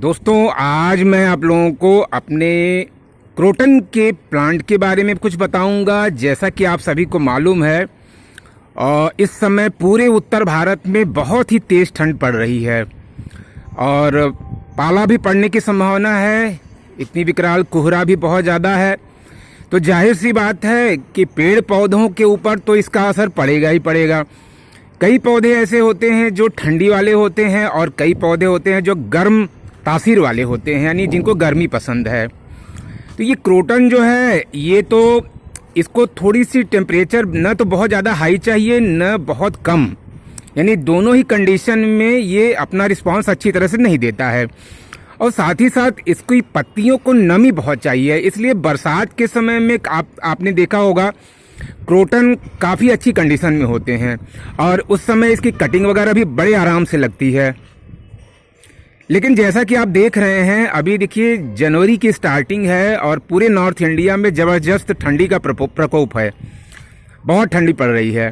दोस्तों, आज मैं आप लोगों को अपने क्रोटन के प्लांट के बारे में कुछ बताऊंगा। जैसा कि आप सभी को मालूम है, इस समय पूरे उत्तर भारत में बहुत ही तेज़ ठंड पड़ रही है और पाला भी पड़ने की संभावना है। इतनी विकराल कोहरा भी बहुत ज़्यादा है, तो जाहिर सी बात है कि पेड़ पौधों के ऊपर तो इसका असर पड़ेगा ही पड़ेगा। कई पौधे ऐसे होते हैं जो ठंडी वाले होते हैं और कई पौधे होते हैं जो गर्म तासीर वाले होते हैं, यानी जिनको गर्मी पसंद है। तो ये क्रोटन जो है, ये तो इसको थोड़ी सी टेम्परेचर न तो बहुत ज़्यादा हाई चाहिए न बहुत कम, यानी दोनों ही कंडीशन में ये अपना रिस्पांस अच्छी तरह से नहीं देता है। और साथ ही साथ इसकी पत्तियों को नमी बहुत चाहिए, इसलिए बरसात के समय में आपने देखा होगा क्रोटन काफ़ी अच्छी कंडीशन में होते हैं और उस समय इसकी कटिंग वगैरह भी बड़े आराम से लगती है। लेकिन जैसा कि आप देख रहे हैं, अभी देखिए जनवरी की स्टार्टिंग है और पूरे नॉर्थ इंडिया में ज़बरदस्त ठंडी का प्रकोप है, बहुत ठंडी पड़ रही है।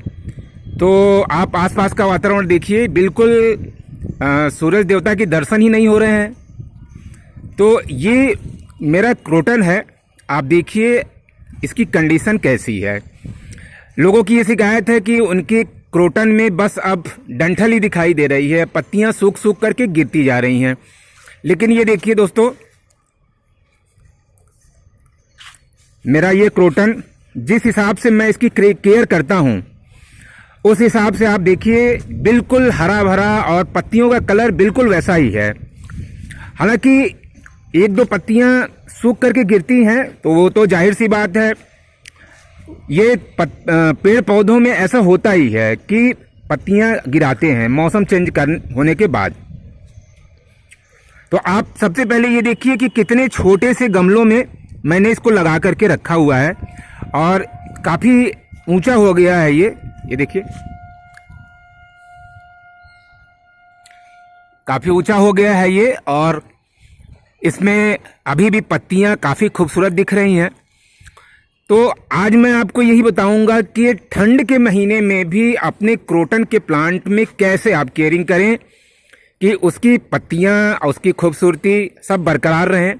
तो आप आसपास का वातावरण देखिए, बिल्कुल सूरज देवता के दर्शन ही नहीं हो रहे हैं। तो ये मेरा क्रोटन है, आप देखिए इसकी कंडीशन कैसी है। लोगों की ये शिकायत है कि उनके क्रोटन में बस अब डंठल ही दिखाई दे रही है, पत्तियां सूख करके गिरती जा रही हैं। लेकिन ये देखिए दोस्तों, मेरा ये क्रोटन जिस हिसाब से मैं इसकी केयर करता हूं, उस हिसाब से आप देखिए बिल्कुल हरा भरा और पत्तियों का कलर बिल्कुल वैसा ही है। हालांकि एक दो पत्तियां सूख करके गिरती हैं, तो वो तो जाहिर सी बात है, ये पेड़ पौधों में ऐसा होता ही है कि पत्तियां गिराते हैं मौसम चेंज होने के बाद। तो आप सबसे पहले ये देखिए कि कितने छोटे से गमलों में मैंने इसको लगा करके रखा हुआ है और काफ़ी ऊंचा हो गया है ये देखिए, काफ़ी ऊंचा हो गया है ये और इसमें अभी भी पत्तियां काफ़ी खूबसूरत दिख रही हैं। तो आज मैं आपको यही बताऊंगा कि ठंड के महीने में भी अपने क्रोटन के प्लांट में कैसे आप केयरिंग करें कि उसकी पत्तियां और उसकी खूबसूरती सब बरकरार रहें।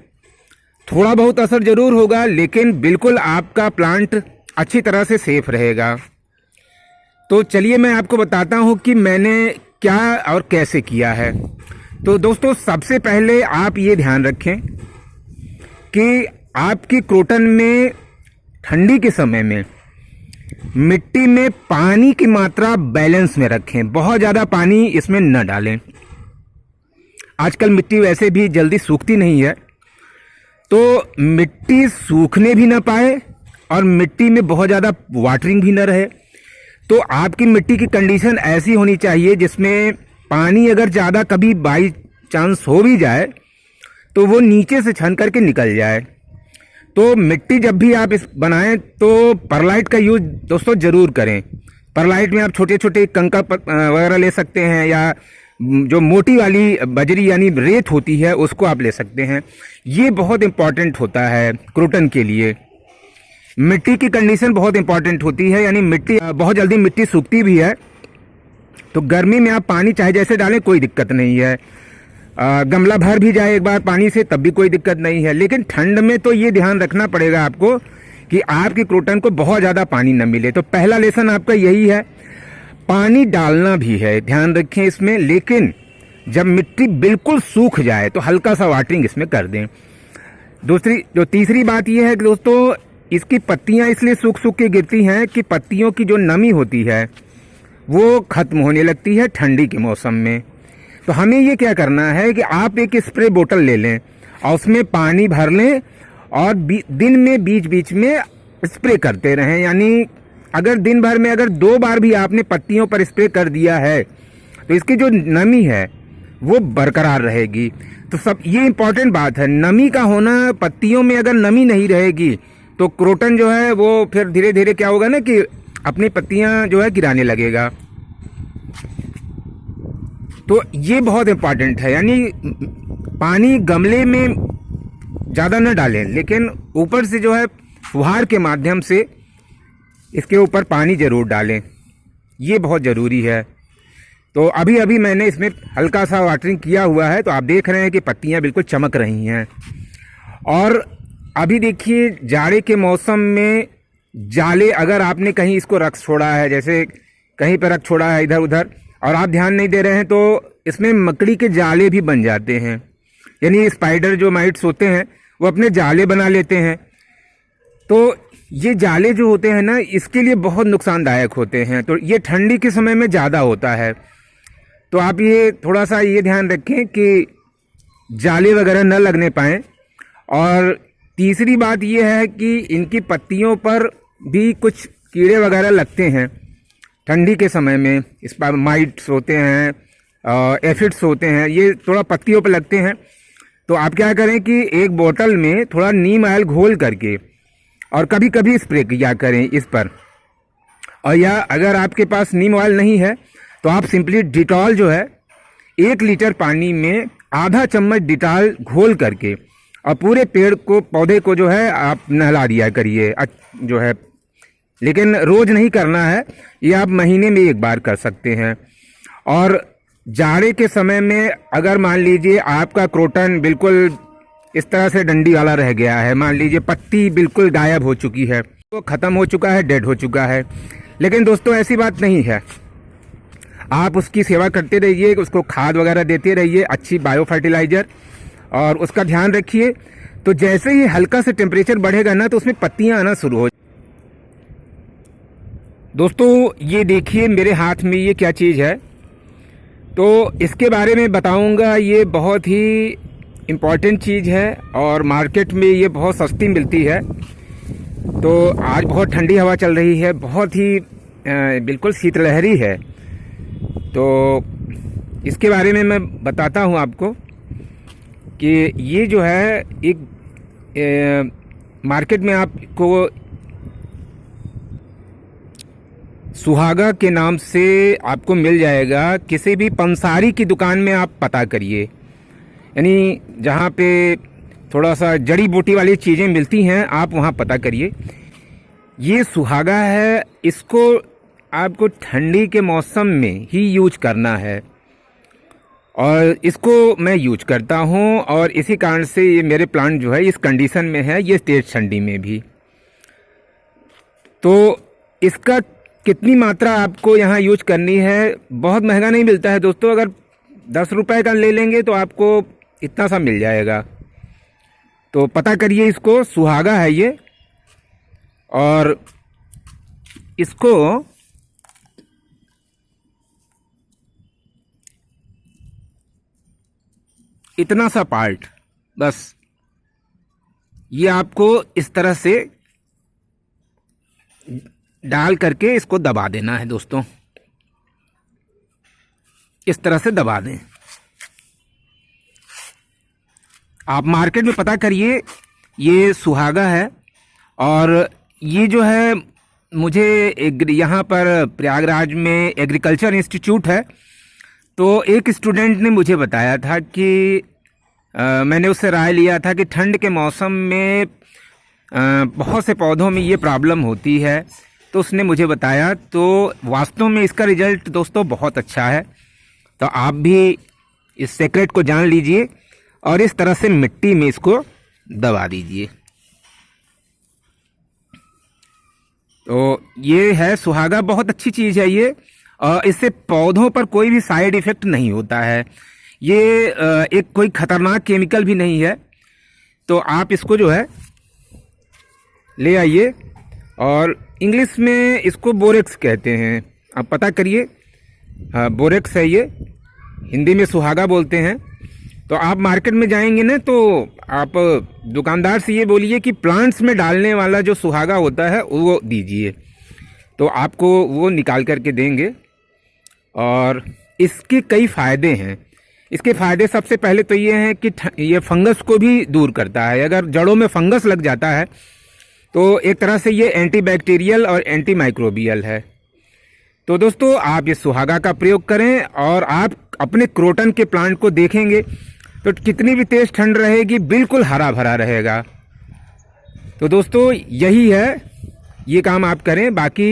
थोड़ा बहुत असर ज़रूर होगा, लेकिन बिल्कुल आपका प्लांट अच्छी तरह से सेफ रहेगा। तो चलिए मैं आपको बताता हूं कि मैंने क्या और कैसे किया है। तो दोस्तों, सबसे पहले आप ये ध्यान रखें कि आपकी क्रोटन में ठंडी के समय में मिट्टी में पानी की मात्रा बैलेंस में रखें, बहुत ज़्यादा पानी इसमें न डालें। आजकल मिट्टी वैसे भी जल्दी सूखती नहीं है, तो मिट्टी सूखने भी ना पाए और मिट्टी में बहुत ज़्यादा वाटरिंग भी न रहे। तो आपकी मिट्टी की कंडीशन ऐसी होनी चाहिए जिसमें पानी अगर ज़्यादा कभी बाई चांस हो भी जाए तो वो नीचे से छन करके निकल जाए। तो मिट्टी जब भी आप इस बनाएं तो परलाइट का यूज दोस्तों ज़रूर करें। परलाइट में आप छोटे छोटे कंकड़ वगैरह ले सकते हैं, या जो मोटी वाली बजरी यानी रेत होती है उसको आप ले सकते हैं। ये बहुत इम्पॉर्टेंट होता है क्रोटन के लिए। मिट्टी की कंडीशन बहुत इम्पॉर्टेंट होती है, यानी मिट्टी बहुत जल्दी मिट्टी सूखती भी है। तो गर्मी में आप पानी चाहे जैसे डालें कोई दिक्कत नहीं है, गमला भर भी जाए एक बार पानी से तब भी कोई दिक्कत नहीं है। लेकिन ठंड में तो ये ध्यान रखना पड़ेगा आपको कि आपकी क्रोटन को बहुत ज़्यादा पानी न मिले। तो पहला लेसन आपका यही है, पानी डालना भी है, ध्यान रखें इसमें। लेकिन जब मिट्टी बिल्कुल सूख जाए तो हल्का सा वाटरिंग इसमें कर दें। तीसरी बात यह है कि दोस्तों, इसकी पत्तियां इसलिए सूख के गिरती हैं कि पत्तियों की जो नमी होती है वो खत्म होने लगती है ठंडी के मौसम में। तो हमें ये क्या करना है कि आप एक स्प्रे बोतल ले लें और उसमें पानी भर लें और दिन में बीच बीच में स्प्रे करते रहें। यानी अगर दिन भर में अगर 2 बार भी आपने पत्तियों पर स्प्रे कर दिया है तो इसकी जो नमी है वो बरकरार रहेगी। तो सब ये इम्पॉर्टेंट बात है, नमी का होना। पत्तियों में अगर नमी नहीं रहेगी तो क्रोटन जो है वो फिर धीरे धीरे क्या होगा ना कि अपनी पत्तियां जो है गिराने लगेगा। तो ये बहुत इम्पॉर्टेंट है, यानी पानी गमले में ज़्यादा न डालें, लेकिन ऊपर से जो है फुहार के माध्यम से इसके ऊपर पानी ज़रूर डालें, ये बहुत ज़रूरी है। तो अभी अभी मैंने इसमें हल्का सा वाटरिंग किया हुआ है, तो आप देख रहे हैं कि पत्तियां बिल्कुल चमक रही हैं। और अभी देखिए जाड़े के मौसम में जाले अगर आपने कहीं इसको रख छोड़ा है, जैसे कहीं पर रख छोड़ा है इधर उधर, और आप ध्यान नहीं दे रहे हैं, तो इसमें मकड़ी के जाले भी बन जाते हैं। यानी स्पाइडर जो माइट्स होते हैं वो अपने जाले बना लेते हैं। तो ये जाले जो होते हैं ना, इसके लिए बहुत नुकसानदायक होते हैं। तो ये ठंडी के समय में ज़्यादा होता है। तो आप ये थोड़ा सा ये ध्यान रखें कि जाले वगैरह न लगने पाएँ। और तीसरी बात ये है कि इनकी पत्तियों पर भी कुछ कीड़े वगैरह लगते हैं ठंडी के समय में। इस पर माइट्स होते हैं, एफिड्स होते हैं, ये थोड़ा पत्तियों पर लगते हैं। तो आप क्या करें कि एक बोतल में थोड़ा नीम ऑयल घोल करके और कभी कभी स्प्रे किया करें इस पर। और या अगर आपके पास नीम ऑयल नहीं है तो आप सिंपली डिटॉल जो है 1 लीटर पानी में आधा चम्मच डिटॉल घोल करके और पूरे पेड़ को, पौधे को जो है आप नहला दिया करिए जो है। लेकिन रोज़ नहीं करना है, ये आप महीने में 1 बार कर सकते हैं। और जाड़े के समय में अगर मान लीजिए आपका क्रोटन बिल्कुल इस तरह से डंडी वाला रह गया है, मान लीजिए पत्ती बिल्कुल गायब हो चुकी है, तो ख़त्म हो चुका है, डेड हो चुका है, लेकिन दोस्तों ऐसी बात नहीं है। आप उसकी सेवा करते रहिए, उसको खाद वगैरह देते रहिए, अच्छी बायो फर्टिलाइज़र, और उसका ध्यान रखिए। तो जैसे ही हल्का से टेम्परेचर बढ़ेगा ना, तो उसमें पत्तियां आना शुरू हो। दोस्तों ये देखिए मेरे हाथ में ये क्या चीज़ है, तो इसके बारे में बताऊंगा। ये बहुत ही इम्पॉर्टेंट चीज़ है और मार्केट में ये बहुत सस्ती मिलती है। तो आज बहुत ठंडी हवा चल रही है, बहुत ही बिल्कुल शीतलहरी है। तो इसके बारे में मैं बताता हूँ आपको कि ये जो है एक मार्केट में आपको सुहागा के नाम से आपको मिल जाएगा। किसी भी पंसारी की दुकान में आप पता करिए, यानी जहाँ पे थोड़ा सा जड़ी बूटी वाली चीज़ें मिलती हैं, आप वहाँ पता करिए। ये सुहागा है, इसको आपको ठंडी के मौसम में ही यूज करना है और इसको मैं यूज करता हूँ। और इसी कारण से ये मेरे प्लांट जो है इस कंडीशन में है, ये तेज ठंडी में भी। तो इसका कितनी मात्रा आपको यहाँ यूज करनी है, बहुत महंगा नहीं मिलता है दोस्तों। अगर 10 रुपए का ले लेंगे तो आपको इतना सा मिल जाएगा। तो पता करिए इसको, सुहागा है ये। और इसको इतना सा पार्ट, बस ये आपको इस तरह से डाल करके इसको दबा देना है दोस्तों। इस तरह से दबा दें। आप मार्केट में पता करिए, ये सुहागा है। और ये जो है मुझे यहाँ पर प्रयागराज में एग्रीकल्चर इंस्टीट्यूट है, तो एक स्टूडेंट ने मुझे बताया था कि मैंने उससे राय लिया था कि ठंड के मौसम में बहुत से पौधों में ये प्रॉब्लम होती है, तो उसने मुझे बताया। तो वास्तव में इसका रिजल्ट दोस्तों बहुत अच्छा है। तो आप भी इस सीक्रेट को जान लीजिए और इस तरह से मिट्टी में इसको दबा दीजिए। तो ये है सुहागा, बहुत अच्छी चीज़ है ये। इससे पौधों पर कोई भी साइड इफ़ेक्ट नहीं होता है। ये एक कोई ख़तरनाक केमिकल भी नहीं है। तो आप इसको जो है ले आइए, और इंग्लिश में इसको बोरेक्स कहते हैं, आप पता करिए। हाँ, बोरेक्स है ये, हिंदी में सुहागा बोलते हैं। तो आप मार्केट में जाएंगे ना, तो आप दुकानदार से ये बोलिए कि प्लांट्स में डालने वाला जो सुहागा होता है वो दीजिए, तो आपको वो निकाल करके देंगे। और इसके कई फ़ायदे हैं। इसके फ़ायदे सबसे पहले तो ये हैं कि ये फंगस को भी दूर करता है। अगर जड़ों में फंगस लग जाता है तो एक तरह से ये एंटीबैक्टीरियल और एंटी माइक्रोबियल है। तो दोस्तों आप ये सुहागा का प्रयोग करें और आप अपने क्रोटन के प्लांट को देखेंगे तो कितनी भी तेज ठंड रहेगी, बिल्कुल हरा भरा रहेगा। तो दोस्तों यही है, ये काम आप करें। बाकी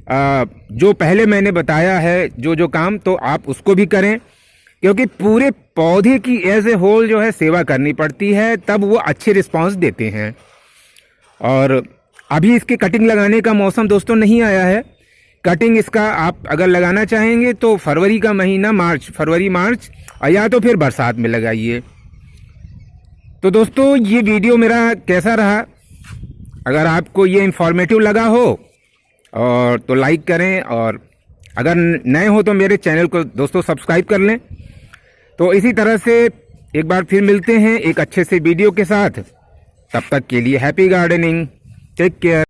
जो पहले मैंने बताया है जो काम, तो आप उसको भी करें, क्योंकि पूरे पौधे की एज ए होल जो है सेवा करनी पड़ती है, तब वो अच्छे रिस्पांस देते हैं। और अभी इसके कटिंग लगाने का मौसम दोस्तों नहीं आया है। कटिंग इसका आप अगर लगाना चाहेंगे तो फरवरी का महीना, फरवरी मार्च, या तो फिर बरसात में लगाइए। तो दोस्तों ये वीडियो मेरा कैसा रहा, अगर आपको ये इन्फॉर्मेटिव लगा हो और तो लाइक करें, और अगर नए हो तो मेरे चैनल को दोस्तों सब्सक्राइब कर लें। तो इसी तरह से एक बार फिर मिलते हैं एक अच्छे से वीडियो के साथ। तब तक के लिए हैप्पी गार्डनिंग, टेक केयर।